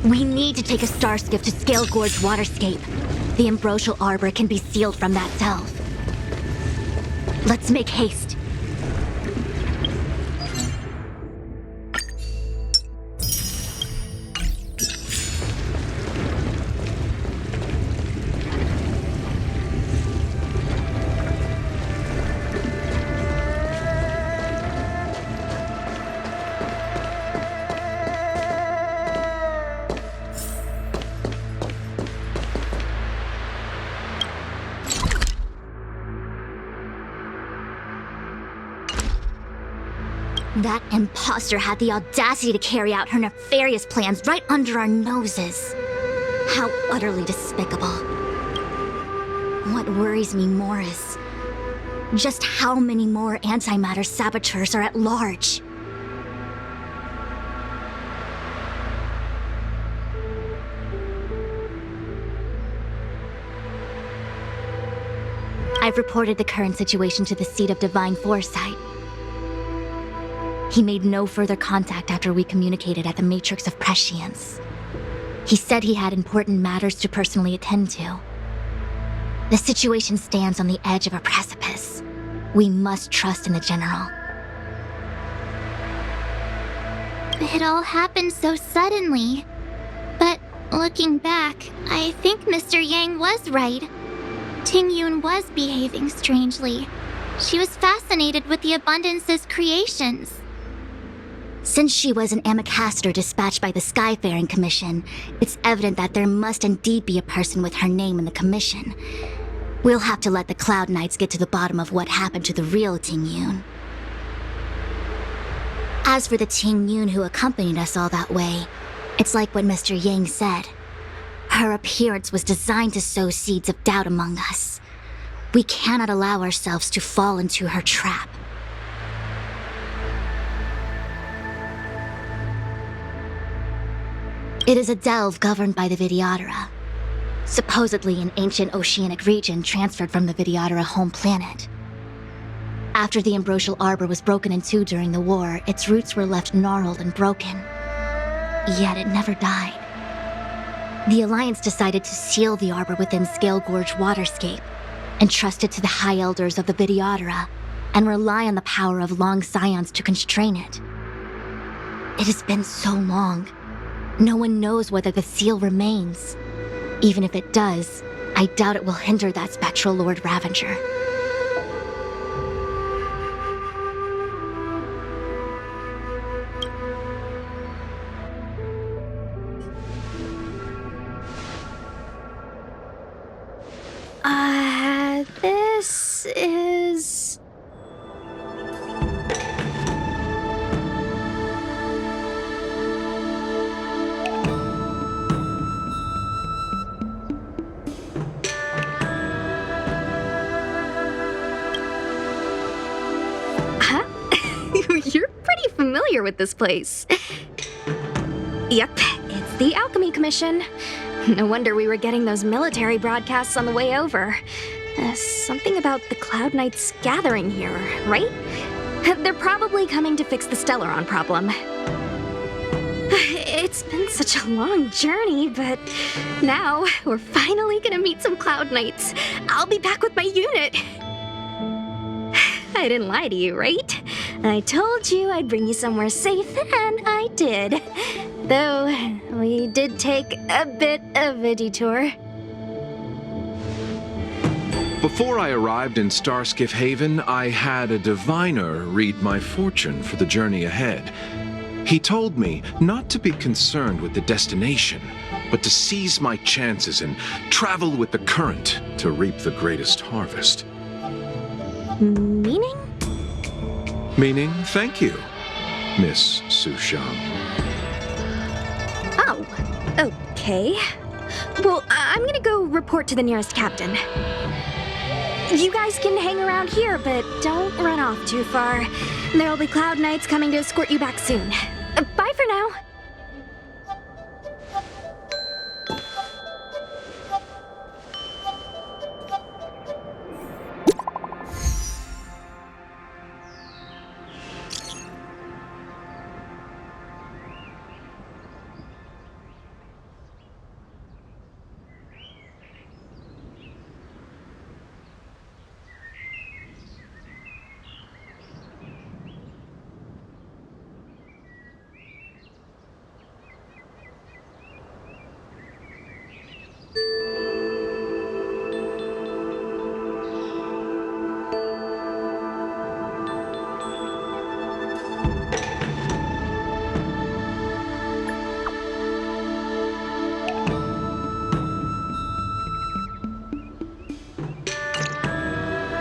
We need to take a star skiff to Scale Gorge Waterscape. The ambrosial arbor can be sealed from that delve. Let's make haste. That imposter had the audacity to carry out her nefarious plans right under our noses. How utterly despicable. What worries me more is just how many more antimatter saboteurs are at large. I've reported the current situation to the Seat of Divine Foresight. He made no further contact after we communicated at the Matrix of Prescience. He said he had important matters to personally attend to. The situation stands on the edge of a precipice. We must trust in the General. It all happened so suddenly. But looking back, I think Mr. Yang was right. Ting-Yun was behaving strangely. She was fascinated with the Abundance's creations. Since she was an Amicastor dispatched by the Skyfaring Commission, it's evident that there must indeed be a person with her name in the commission. We'll have to let the Cloud Knights get to the bottom of what happened to the real Ting-Yun. As for the Ting-Yun who accompanied us all that way, it's like what Mr. Yang said. Her appearance was designed to sow seeds of doubt among us. We cannot allow ourselves to fall into her trap. It is a delve governed by the Vidyadhara, supposedly an ancient oceanic region transferred from the Vidyadhara home planet. After the ambrosial arbor was broken in two during the war, its roots were left gnarled and broken. Yet it never died. The Alliance decided to seal the arbor within Scale Gorge Waterscape, entrust it to the High Elders of the Vidyadhara, and rely on the power of long scions to constrain it. It has been so long. No one knows whether the seal remains. Even if it does, I doubt it will hinder that spectral Lord Ravager. This is... Huh? You're pretty familiar with this place. Yep, it's the Alchemy Commission. No wonder we were getting those military broadcasts on the way over. Something about the Cloud Knights gathering here, right? They're probably coming to fix the Stellaron problem. It's been such a long journey, but now we're finally gonna meet some Cloud Knights. I'll be back with my unit. I didn't lie to you, right? I told you I'd bring you somewhere safe, and I did. Though, we did take a bit of a detour. Before I arrived in Starskiff Haven, I had a diviner read my fortune for the journey ahead. He told me not to be concerned with the destination, but to seize my chances and travel with the current to reap the greatest harvest. Meaning? Meaning, thank you, Miss Sushang. Oh, okay. Well, I'm gonna go report to the nearest captain. You guys can hang around here, but don't run off too far. There'll be Cloud Knights coming to escort you back soon. Bye for now.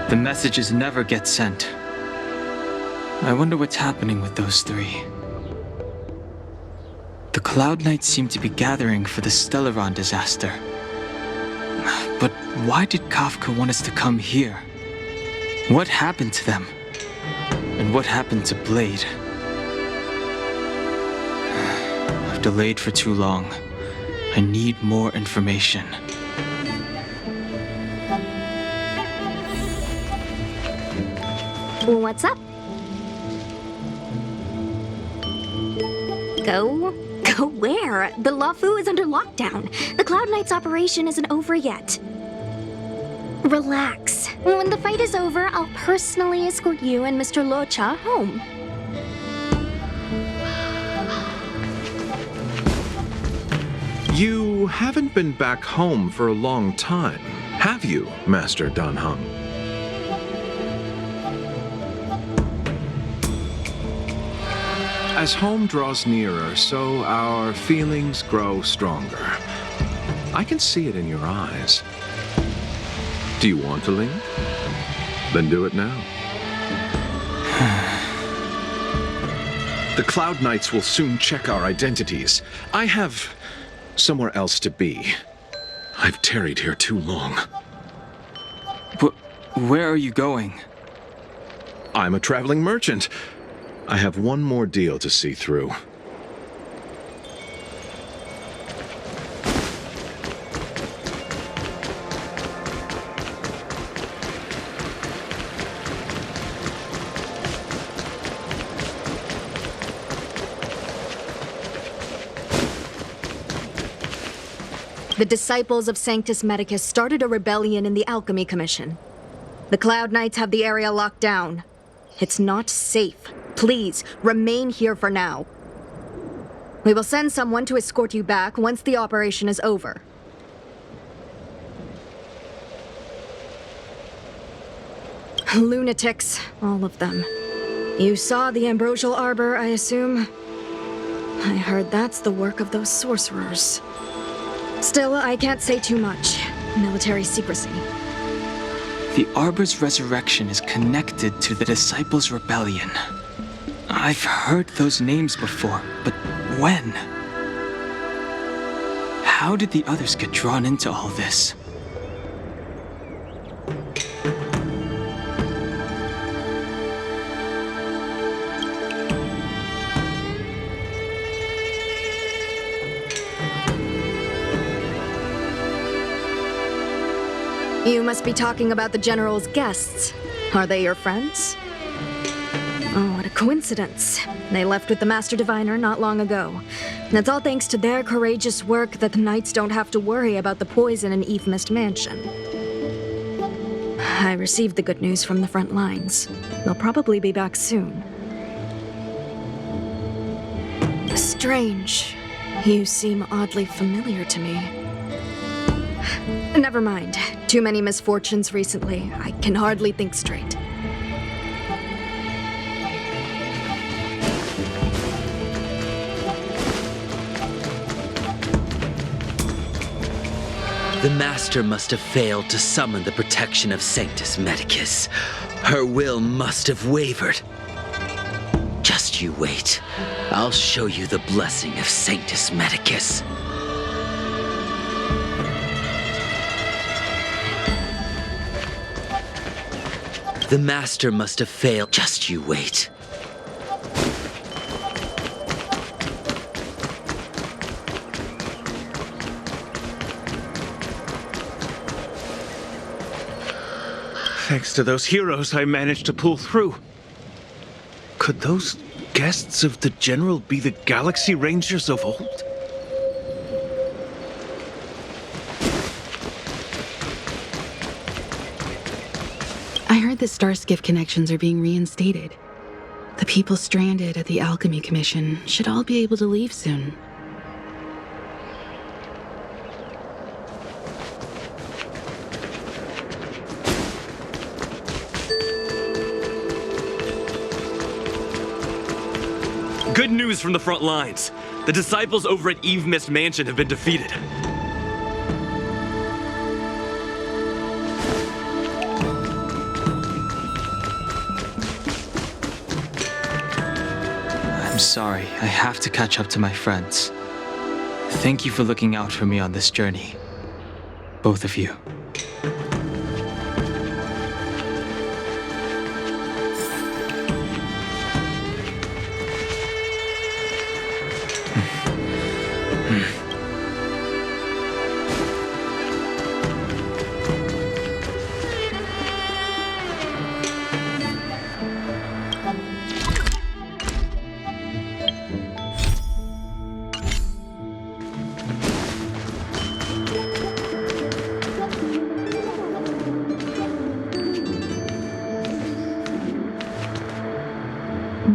The messages never get sent. I wonder what's happening with those three. The Cloud Knights seem to be gathering for the Stellaron disaster. But why did Kafka want us to come here? What happened to them? And what happened to Blade? I've delayed for too long. I need more information. What's up? Go? Go where? The Lafu is under lockdown. The Cloud Knight's operation isn't over yet. Relax. When the fight is over, I'll personally escort you and Mr. Locha home. You haven't been back home for a long time, have you, Master Danheng? As home draws nearer, so our feelings grow stronger. I can see it in your eyes. Do you want to leave? Then do it now. The Cloud Knights will soon check our identities. I have somewhere else to be. I've tarried here too long. But where are you going? I'm a traveling merchant. I have one more deal to see through. The disciples of Sanctus Medicus started a rebellion in the Alchemy Commission. The Cloud Knights have the area locked down. It's not safe. Please, remain here for now. We will send someone to escort you back once the operation is over. Lunatics, all of them. You saw the Ambrosial Arbor, I assume? I heard that's the work of those sorcerers. Still, I can't say too much. Military secrecy. The Arbor's resurrection is connected to the Disciples' Rebellion. I've heard those names before, but when? How did the others get drawn into all this? You must be talking about the General's guests. Are they your friends? Oh, what a coincidence. They left with the Master Diviner not long ago. And it's all thanks to their courageous work that the Knights don't have to worry about the poison in Eve Mist Mansion. I received the good news from the front lines. They'll probably be back soon. Strange. You seem oddly familiar to me. Never mind. Too many misfortunes recently. I can hardly think straight. The Master must have failed to summon the protection of Sanctus Medicus. Her will must have wavered. Just you wait. I'll show you the blessing of Sanctus Medicus. The Master must have failed. Just you wait. Thanks to those heroes, I managed to pull through. Could those guests of the General be the Galaxy Rangers of old? I heard the Starskiff connections are being reinstated. The people stranded at the Alchemy Commission should all be able to leave soon. Good news from the front lines. The disciples over at Eve Mist Mansion have been defeated. I'm sorry. I have to catch up to my friends. Thank you for looking out for me on this journey. Both of you.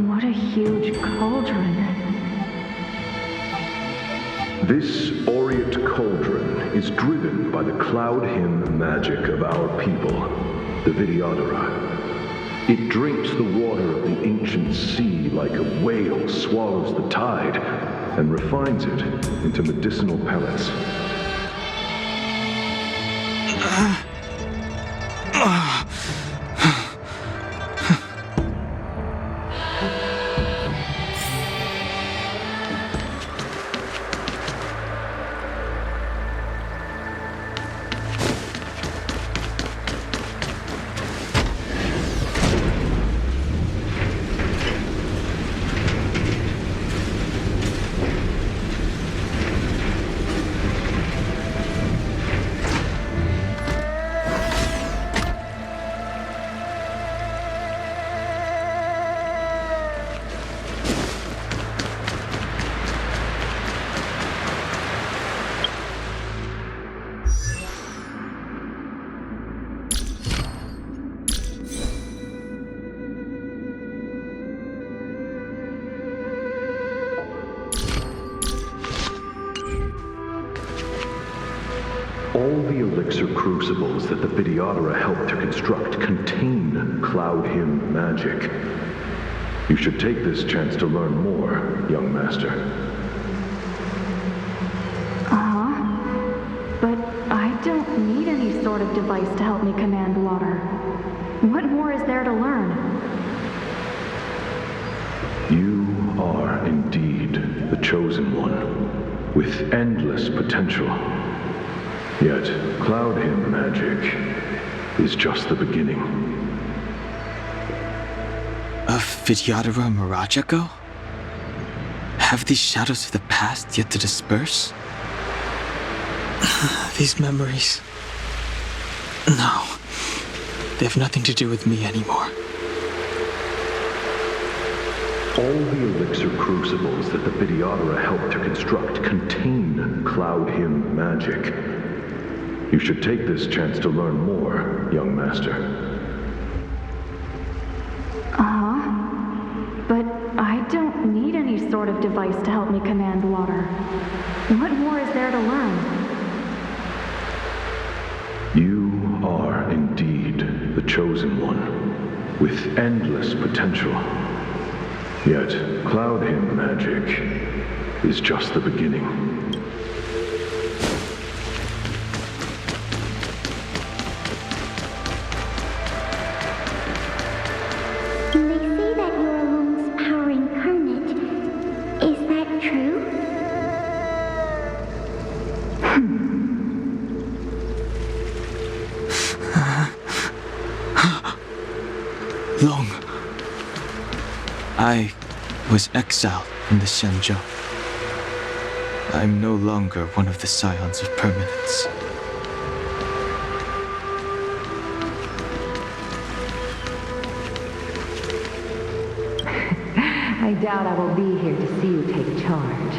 What a huge cauldron. This aureate cauldron is driven by the cloud hymn magic of our people, the Vidyadhara. It drinks the water of the ancient sea like a whale swallows the tide and refines it into medicinal pellets. All the elixir crucibles that the Vidyadhara helped to construct contain cloud hymn magic. You should take this chance to learn more, young master. But I don't need any sort of device to help me command water. What more is there to learn? You are indeed the chosen one, with endless potential. Yet, cloud hymn magic is just the beginning. A Vidyadhara Mirajago? Have these shadows of the past yet to disperse? These memories... No. They have nothing to do with me anymore. All the elixir crucibles that the Vidyadhara helped to construct contain cloud hymn magic. You should take this chance to learn more, young master. But I don't need any sort of device to help me command water. What more is there to learn? You are indeed the chosen one, with endless potential. Yet, cloud hymn magic is just the beginning. Long. I was exiled from the Shenzhou. I'm no longer one of the Scions of Permanence. I doubt I will be here to see you take charge.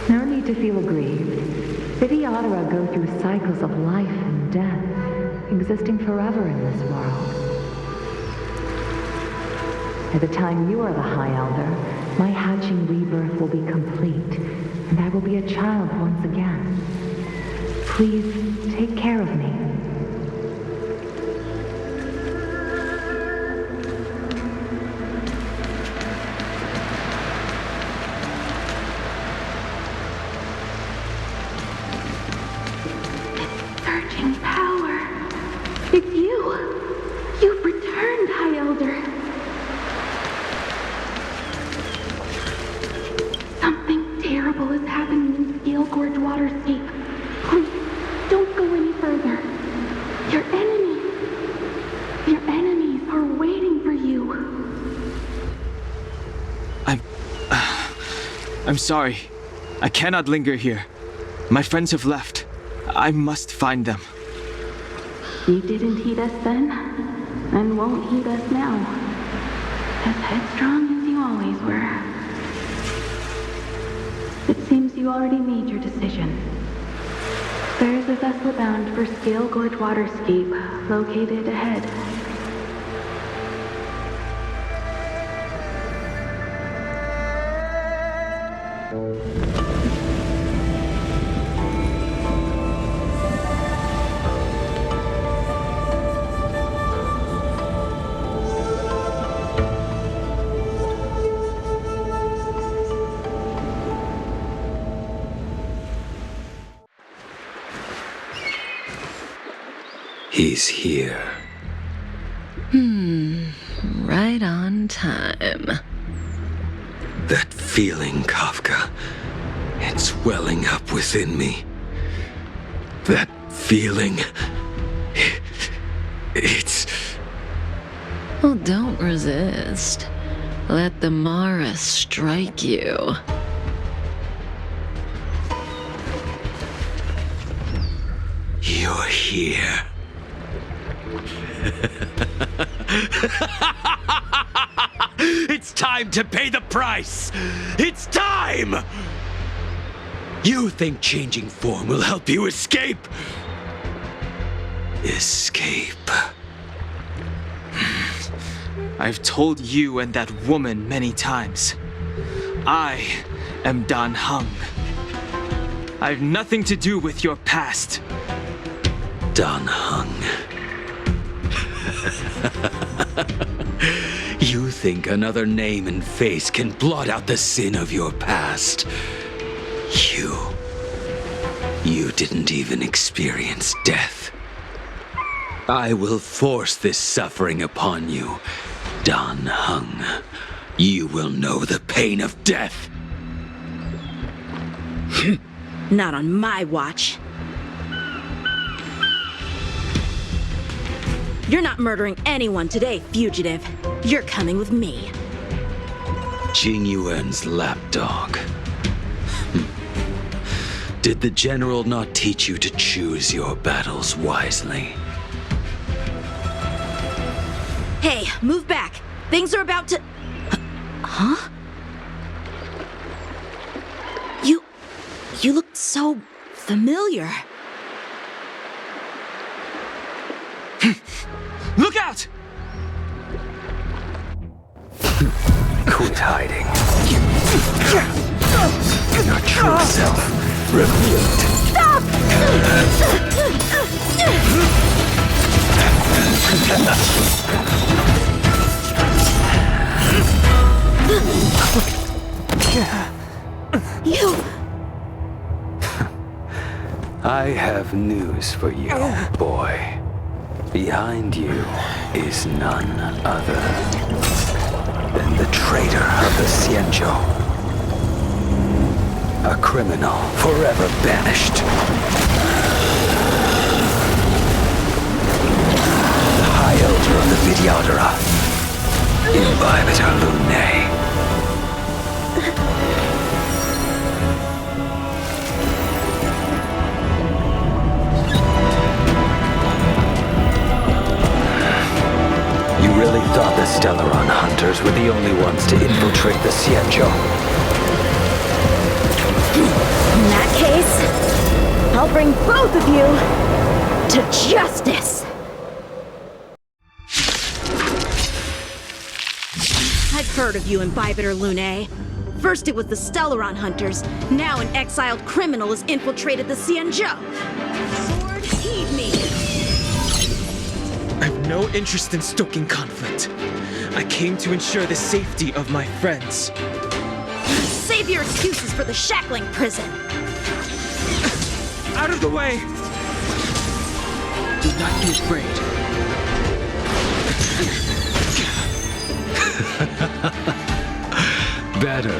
No need to feel aggrieved. Vidyadhara go through cycles of life and death, existing forever in this world. By the time you are the High Elder, my hatching rebirth will be complete, and I will be a child once again. Please take care of me. Surging power. It's you. You've returned, High Elder. I'm sorry. I cannot linger here. My friends have left. I must find them. You didn't heed us then, and won't heed us now. As headstrong as you always were. It seems you already made your decision. There is a vessel bound for Scale Gorge Waterscape, located ahead. He's here. Right on time. That feeling, Kafka. It's welling up within me. That feeling. It's... Well, don't resist. Let the Mara strike you. You're here. It's time to pay the price! It's time! You think changing form will help you escape? Escape. I've told you and that woman many times. I am Dan Heng. I have nothing to do with your past. Dan Heng. You think another name and face can blot out the sin of your past? You didn't even experience death. I will force this suffering upon you, Dan Heng. You will know the pain of death. Not on my watch. You're not murdering anyone today, fugitive. You're coming with me. Jing Yuan's lapdog. Did the general not teach you to choose your battles wisely? Hey, move back. Things are about to... Huh? You look so familiar. Look out! Quit hiding. Your true self revealed. Stop! You... I have news for you, boy. Behind you is none other than the traitor of the Xianzhou. A criminal forever banished. The High Elder of the Vidyadhara. Imbibitor Lunae. You really thought the Stellaron hunters were the only ones to infiltrate the Xianzhou? In that case, I'll bring both of you to justice! I've heard of you, Imbibitor Lunae. First it was the Stellaron hunters, now an exiled criminal has infiltrated the Xianzhou. Sword, heed me! I have no interest in stoking conflict. I came to ensure the safety of my friends. Save your excuses for the shackling prison! Out of the way! Do not be afraid. Better,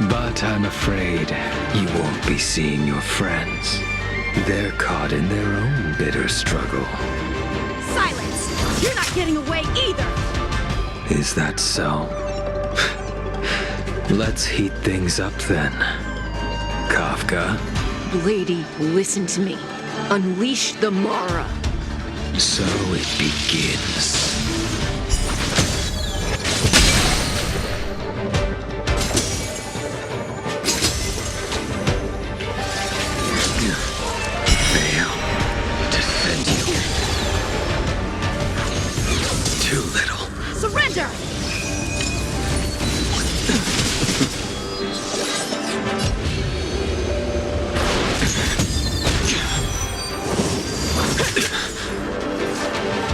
but I'm afraid you won't be seeing your friends. They're caught in their own bitter struggle. Silence! You're not getting away either! Is that so? Let's heat things up then, Kafka. Lady, listen to me. Unleash the Mara. So it begins. Fail to send you. Too little. Surrender!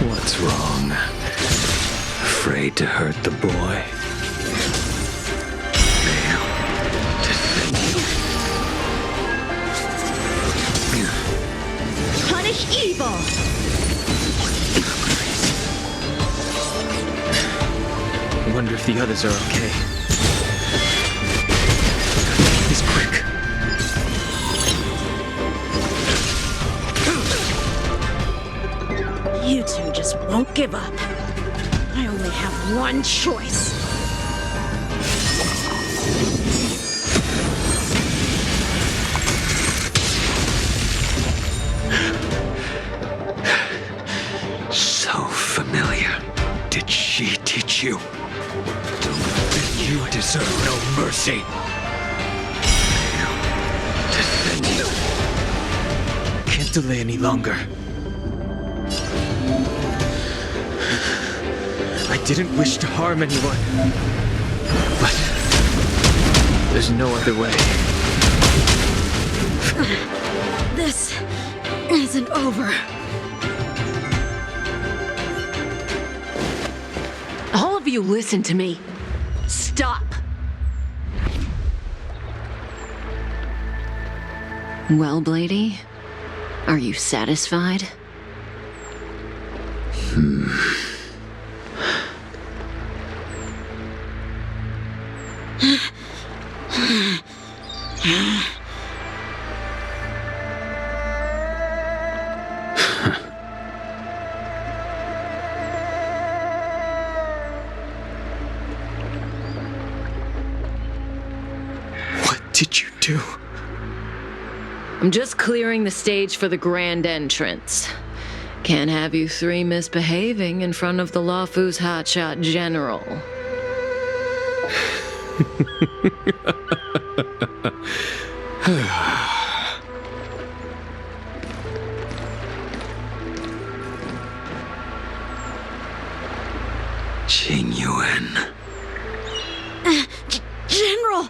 What's wrong? Afraid to hurt the boy? Fail to send you. Punish evil! I wonder if the others are okay. He's quick. You two just won't give up. I only have one choice. So familiar. Did she teach you? You deserve no mercy. To send you. Can't delay any longer. I didn't wish to harm anyone. But there's no other way. This isn't over. All of you listen to me. Stop. Well, Blady, are you satisfied? What did you do? I'm just clearing the stage for the grand entrance. Can't have you three misbehaving in front of the Lafu's hotshot general. Qing Yuan. General!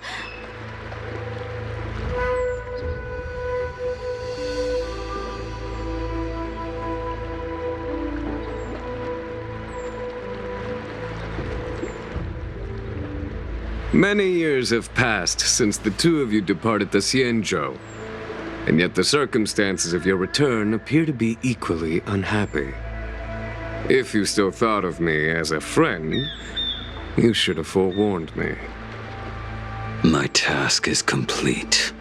Many years have passed since the two of you departed the Xianzhou, and yet the circumstances of your return appear to be equally unhappy. If you still thought of me as a friend, you should have forewarned me. My task is complete.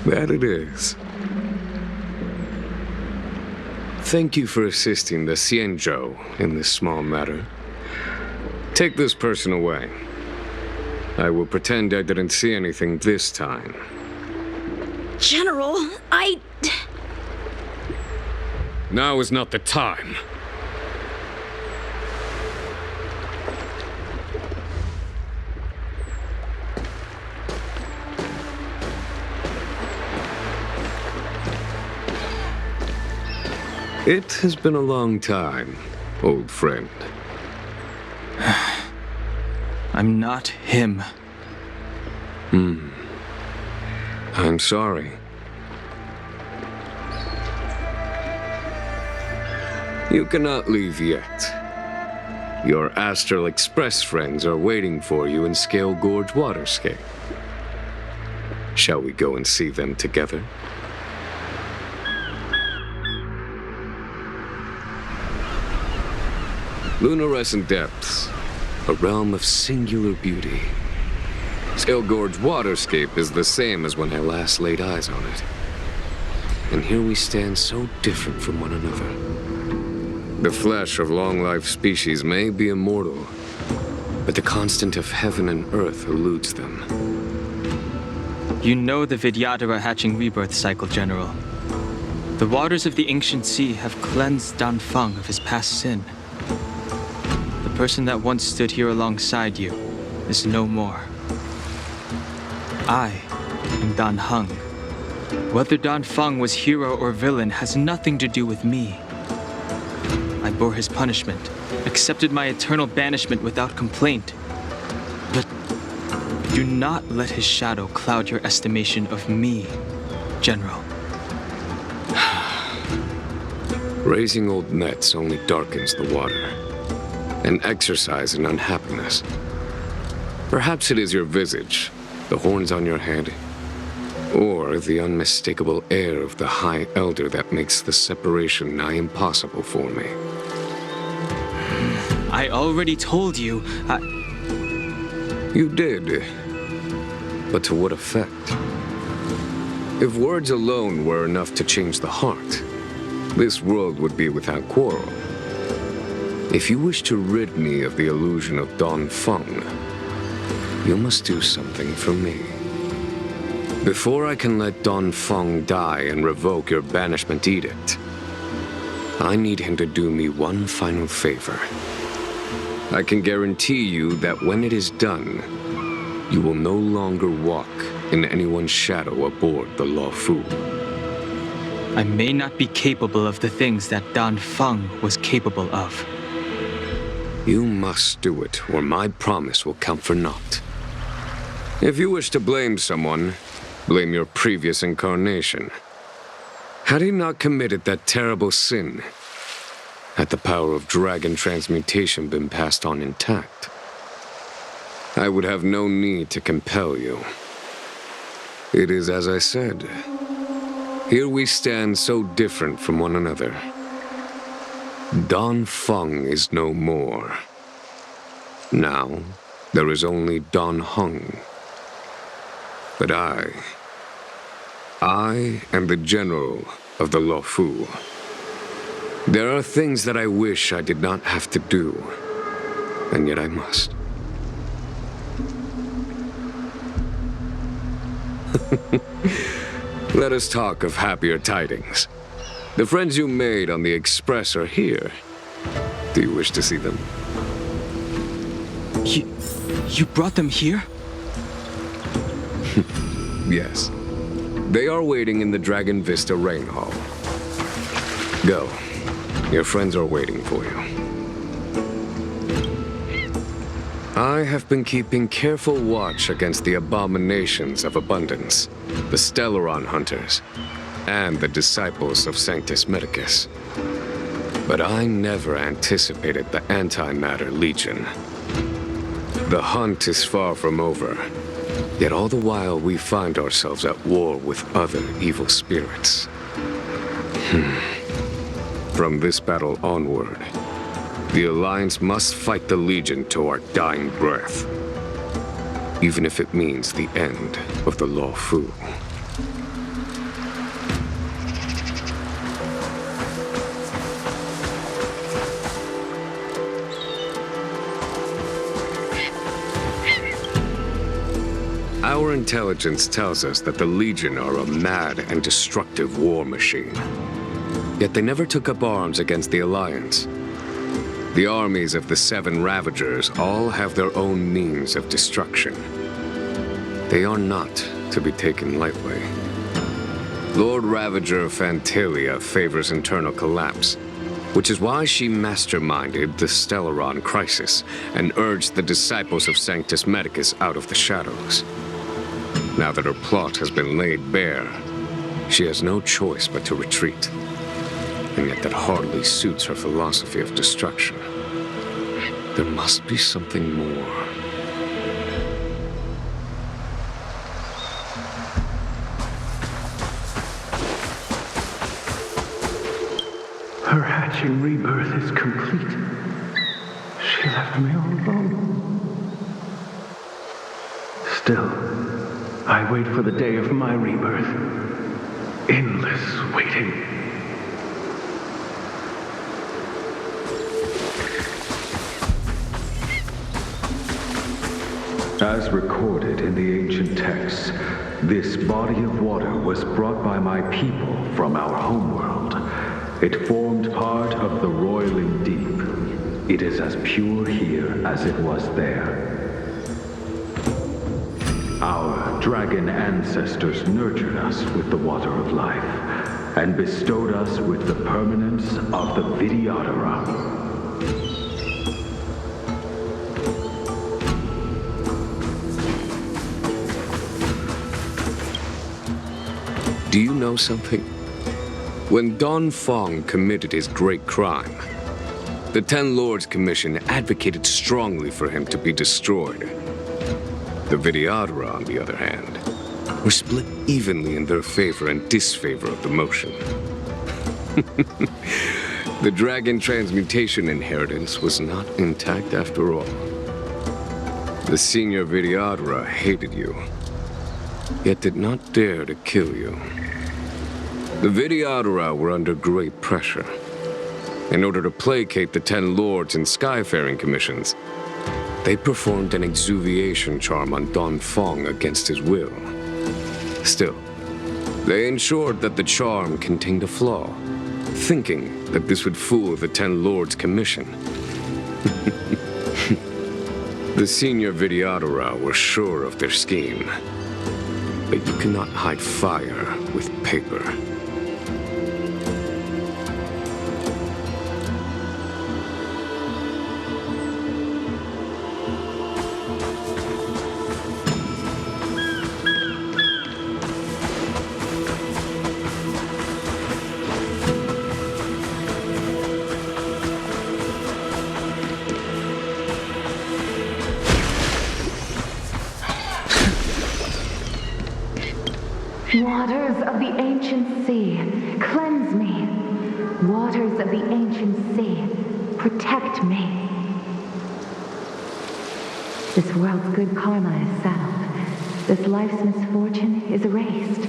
That it is. Thank you for assisting the Xianzhou in this small matter. Take this person away. I will pretend I didn't see anything this time. General, Now is not the time. It has been a long time, old friend. I'm not him. I'm sorry. You cannot leave yet. Your Astral Express friends are waiting for you in Scale Gorge Waterscape. Shall we go and see them together? Lunarescent Depths, a realm of singular beauty. Scale Gorge Waterscape is the same as when I last laid eyes on it. And here we stand so different from one another. The flesh of long-life species may be immortal, but the constant of heaven and earth eludes them. You know the Vidyadhara hatching rebirth cycle, General. The waters of the ancient sea have cleansed Danfeng of his past sin. The person that once stood here alongside you is no more. I am Dan Heng. Whether Danfeng was hero or villain has nothing to do with me. I bore his punishment, accepted my eternal banishment without complaint. But do not let his shadow cloud your estimation of me, General. Raising old nets only darkens the water, an exercise in unhappiness. Perhaps it is your visage, the horns on your head, or the unmistakable air of the High Elder that makes the separation nigh impossible for me. I already told you, You did. But to what effect? If words alone were enough to change the heart, this world would be without quarrel. If you wish to rid me of the illusion of Danfeng, you must do something for me. Before I can let Danfeng die and revoke your banishment edict, I need him to do me one final favor. I can guarantee you that when it is done, you will no longer walk in anyone's shadow aboard the Luofu. I may not be capable of the things that Danfeng was capable of. You must do it, or my promise will count for naught. If you wish to blame someone, blame your previous incarnation. Had he not committed that terrible sin, had the power of dragon transmutation been passed on intact, I would have no need to compel you. It is as I said. Here we stand so different from one another. Danfeng is no more. Now, there is only Dan Heng. But I am the general of the Luofu. There are things that I wish I did not have to do, and yet I must. Let us talk of happier tidings. The friends you made on the Express are here. Do you wish to see them? You brought them here? Yes. They are waiting in the Dragon Vista Rain Hall. Go. Your friends are waiting for you. I have been keeping careful watch against the abominations of abundance, the Stellaron hunters, and the disciples of Sanctus Medicus. But I never anticipated the Antimatter Legion. The hunt is far from over, yet all the while we find ourselves at war with other evil spirits. From this battle onward, the Alliance must fight the Legion to our dying breath, even if it means the end of the Luofu. Our intelligence tells us that the Legion are a mad and destructive war machine. Yet they never took up arms against the Alliance. The armies of the Seven Ravagers all have their own means of destruction. They are not to be taken lightly. Lord Ravager Fantalia favors internal collapse, which is why she masterminded the Stellaron crisis and urged the disciples of Sanctus Medicus out of the shadows. Now that her plot has been laid bare, she has no choice but to retreat. And yet that hardly suits her philosophy of destruction. There must be something more. Her hatching rebirth is complete. She left me all alone. Still, I wait for the day of my rebirth. Endless waiting. As recorded in the ancient texts, this body of water was brought by my people from our homeworld. It formed part of the roiling deep. It is as pure here as it was there. Our dragon ancestors nurtured us with the water of life, and bestowed us with the permanence of the Vidyadhara. Do you know something? When Don Fong committed his great crime, the Ten Lords Commission advocated strongly for him to be destroyed. The Vidyadhara, on the other hand, were split evenly in their favor and disfavor of the motion. The dragon transmutation inheritance was not intact after all. The senior Vidyadhara hated you, yet did not dare to kill you. The Vidyadhara were under great pressure. In order to placate the Ten Lords and Skyfaring Commissions, they performed an exuviation charm on Don Fong against his will. Still, they ensured that the charm contained a flaw, thinking that this would fool the Ten Lords Commission. The senior Vidyadhara were sure of their scheme, but you cannot hide fire with paper. Waters of the ancient sea, cleanse me. Waters of the ancient sea, protect me. This world's good karma is settled. This life's misfortune is erased.